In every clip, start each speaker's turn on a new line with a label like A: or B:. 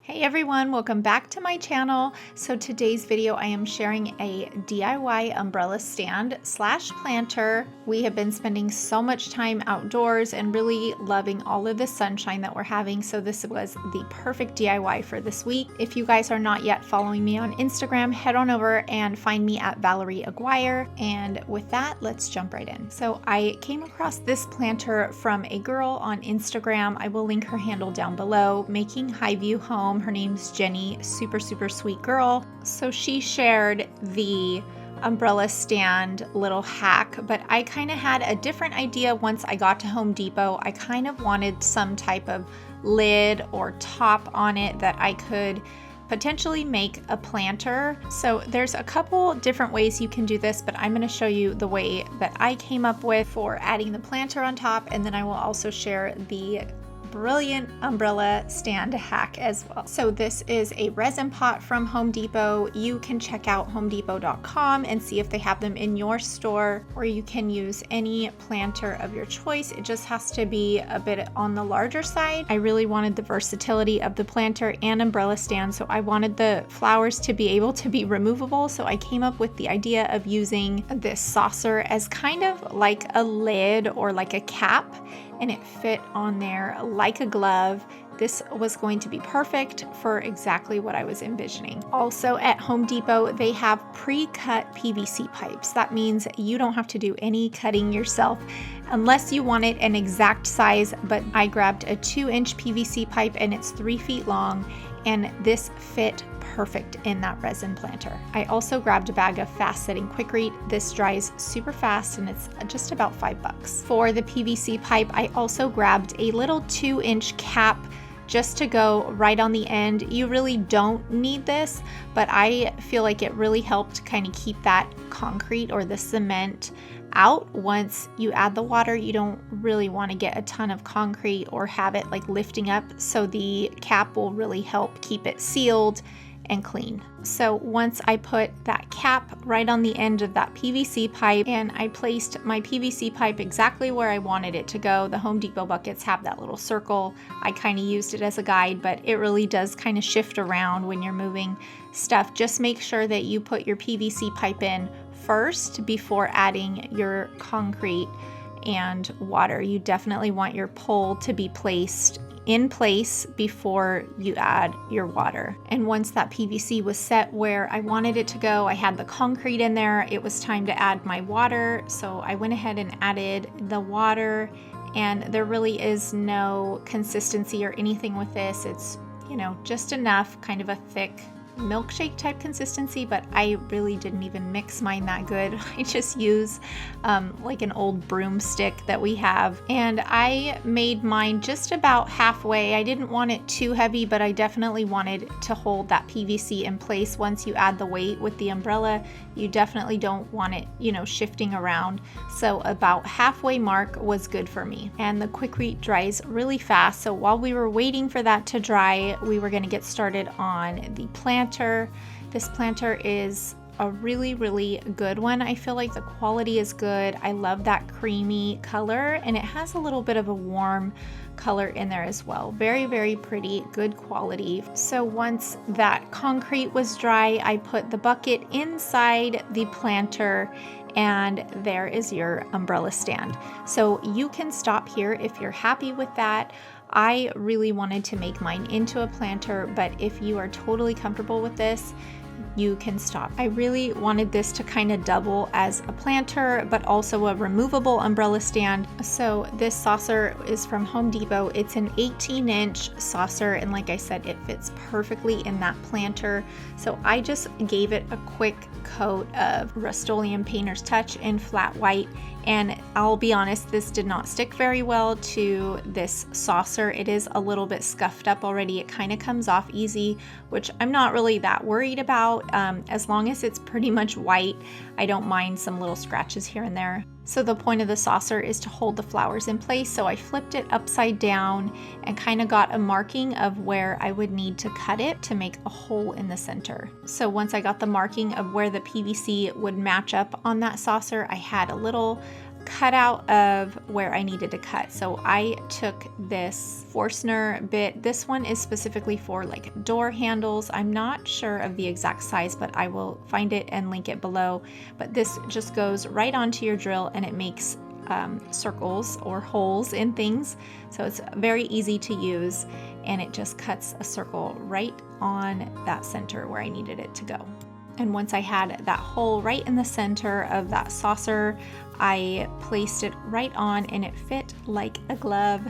A: Hey everyone, welcome back to my channel. So today's video I am sharing a DIY umbrella stand slash planter. We have been spending so much time outdoors and really loving all of the sunshine that we're having, so this was the perfect DIY for this week. If you guys are not yet following me on Instagram, head on over and find me at Valerie Aguiar, and with that, let's jump right in. So I came across this planter from a girl on Instagram. I will link her handle down below, Making Highview Home. Her name's Jenny, super sweet girl. So she shared the umbrella stand little hack, but I kind of had a different idea once I got to Home Depot. I kind of wanted some type of lid or top on it that I could potentially make a planter. So there's a couple different ways you can do this, but I'm going to show you the way that I came up with for adding the planter on top, and then I will also share the brilliant umbrella stand hack as well. So this is a resin pot from Home Depot. You can check out homedepot.com and see if they have them in your store, or you can use any planter of your choice. It just has to be a bit on the larger side. I really wanted the versatility of the planter and umbrella stand, so I wanted the flowers to be able to be removable. So I came up with the idea of using this saucer as kind of like a lid or like a cap, and it fit on there like a glove. This was going to be perfect for exactly what I was envisioning. Also at Home Depot, they have pre-cut PVC pipes. That means you don't have to do any cutting yourself unless you want it an exact size, but I grabbed a 2-inch PVC pipe and it's 3 feet long, and this fit perfect in that resin planter. I also grabbed a bag of fast setting Quikrete. This dries super fast and it's just about $5. For the PVC pipe, I also grabbed a little 2-inch cap just to go right on the end. You really don't need this, but I feel like it really helped kind of keep that concrete or the cement out. Once you add the water, you don't really want to get a ton of concrete or have it like lifting up, so the cap will really help keep it sealed and clean. So once I put that cap right on the end of that PVC pipe, and I placed my PVC pipe exactly where I wanted it to go. The Home Depot buckets have that little circle. I kind of used it as a guide, but it really does kind of shift around when you're moving stuff. Just make sure that you put your PVC pipe in first before adding your concrete and water. You definitely want your pole to be placed in place before you add your water. And once that PVC was set where I wanted it to go, I had the concrete in there, it was time to add my water. So I went ahead and added the water, and there really is no consistency or anything with this. It's, you know, just enough, kind of a thick milkshake type consistency, but I really didn't even mix mine that good. I just use like an old broomstick that we have, and I made mine just about halfway. I didn't want it too heavy, but I definitely wanted to hold that PVC in place. Once you add the weight with the umbrella, you definitely don't want it, you know, shifting around. So about halfway mark was good for me. And the Quikrete dries really fast, so while we were waiting for that to dry, we were going to get started on the planter. This planter is a really good one. I feel like the quality is good. I love that creamy color, and it has a little bit of a warm color in there as well. Very pretty, good quality. So once that concrete was dry, I put the bucket inside the planter, and there is your umbrella stand. So you can stop here if you're happy with that. I really wanted to make mine into a planter, but if you are totally comfortable with this, you can stop. I really wanted this to kind of double as a planter, but also a removable umbrella stand. So this saucer is from Home Depot. It's an 18-inch saucer, and like I said, it fits perfectly in that planter. So I just gave it a quick coat of Rust-Oleum Painter's Touch in flat white, and I'll be honest, this did not stick very well to this saucer. It is a little bit scuffed up already. It kind of comes off easy, which I'm not really that worried about. As long as it's pretty much white, I don't mind some little scratches here and there. So the point of the saucer is to hold the flowers in place. So I flipped it upside down and kind of got a marking of where I would need to cut it to make a hole in the center. So once I got the marking of where the PVC would match up on that saucer, I had a little cutout of where I needed to cut. So I took this Forstner bit. This one is specifically for like door handles. I'm not sure of the exact size, but I will find it and link it below. But this just goes right onto your drill and it makes circles or holes in things. So it's very easy to use, and it just cuts a circle right on that center where I needed it to go. And once I had that hole right in the center of that saucer, I placed it right on and it fit like a glove.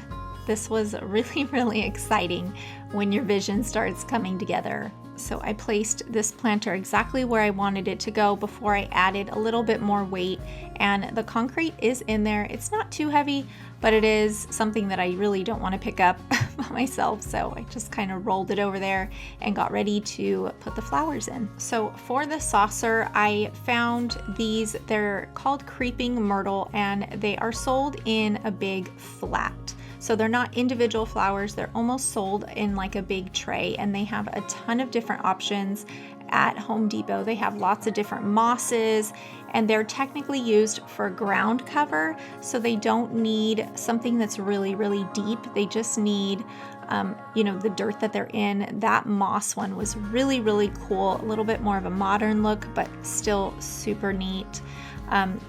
A: This was really, really exciting when your vision starts coming together. So I placed this planter exactly where I wanted it to go before I added a little bit more weight, and the concrete is in there. It's not too heavy, but it is something that I really don't want to pick up by myself. So I just kind of rolled it over there and got ready to put the flowers in. So for the saucer, I found these. They're called Creeping Myrtle, and they are sold in a big flat. So they're not individual flowers, they're almost sold in like a big tray, and they have a ton of different options at Home Depot. They have lots of different mosses, and they're technically used for ground cover, so they don't need something that's really, really deep. They just need the dirt that they're in. That moss one was really, really cool, a little bit more of a modern look, but still super neat.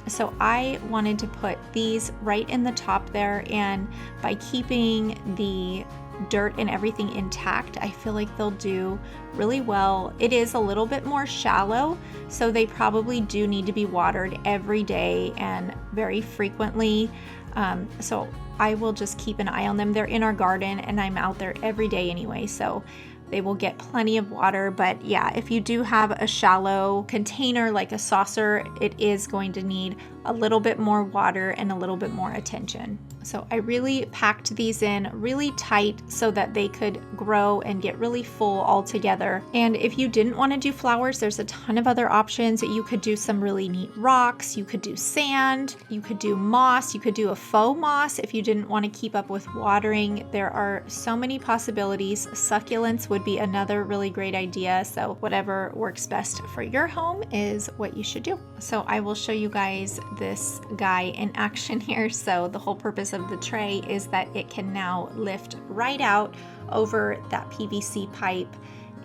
A: So I wanted to put these right in the top there, and by keeping the dirt and everything intact, I feel like they'll do really well. It is a little bit more shallow, so they probably do need to be watered every day and very frequently. So I will just keep an eye on them. They're in our garden and I'm out there every day anyway, so they will get plenty of water. But yeah, if you do have a shallow container like a saucer, it is going to need a little bit more water and a little bit more attention. So I really packed these in really tight so that they could grow and get really full all together. And if you didn't want to do flowers, there's a ton of other options. You could do some really neat rocks, you could do sand, you could do moss, you could do a faux moss if you didn't want to keep up with watering. There are so many possibilities. Succulents would be another really great idea. So whatever works best for your home is what you should do. So I will show you guys this guy in action here. So the whole purpose of the tray is that it can now lift right out over that PVC pipe,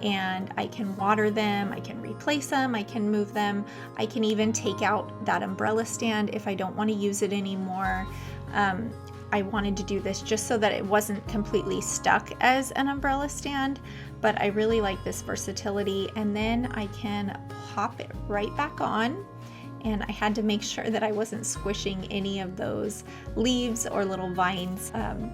A: and I can water them, I can replace them, I can move them, I can even take out that umbrella stand if I don't want to use it anymore. I wanted to do this just so that it wasn't completely stuck as an umbrella stand, but I really like this versatility. And then I can pop it right back on, and I had to make sure that I wasn't squishing any of those leaves or little vines.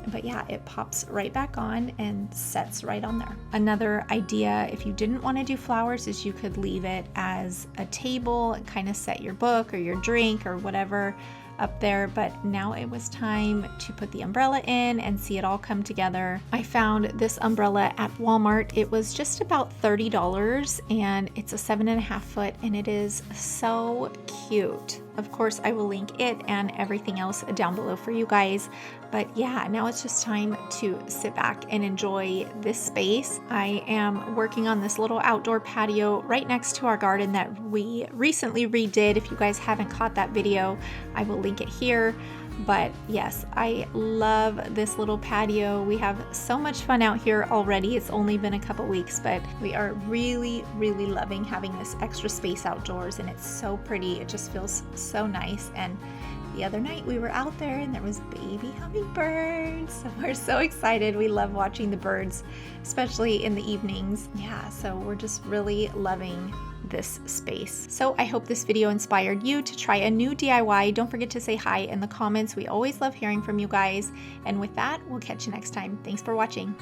A: But yeah, it pops right back on and sets right on there. Another idea, if you didn't want to do flowers, is you could leave it as a table and kind of set your book or your drink or whatever up there. But now it was time to put the umbrella in and see it all come together. I found this umbrella at Walmart. It was just about $30, and it's a 7.5 foot, and it is so cute. Of course, I will link it and everything else down below for you guys. But yeah, now it's just time to sit back and enjoy this space. I am working on this little outdoor patio right next to our garden that we recently redid. If you guys haven't caught that video, I will link it here. But yes, I love this little patio. We have so much fun out here already. It's only been a couple weeks, but we are really, really loving having this extra space outdoors, and it's so pretty. It just feels so nice. And the other night we were out there and there was baby hummingbirds. So we're so excited. We love watching the birds, especially in the evenings. Yeah, so we're just really loving this space. So I hope this video inspired you to try a new DIY. Don't forget to say hi in the comments. We always love hearing from you guys. And with that, we'll catch you next time. Thanks for watching.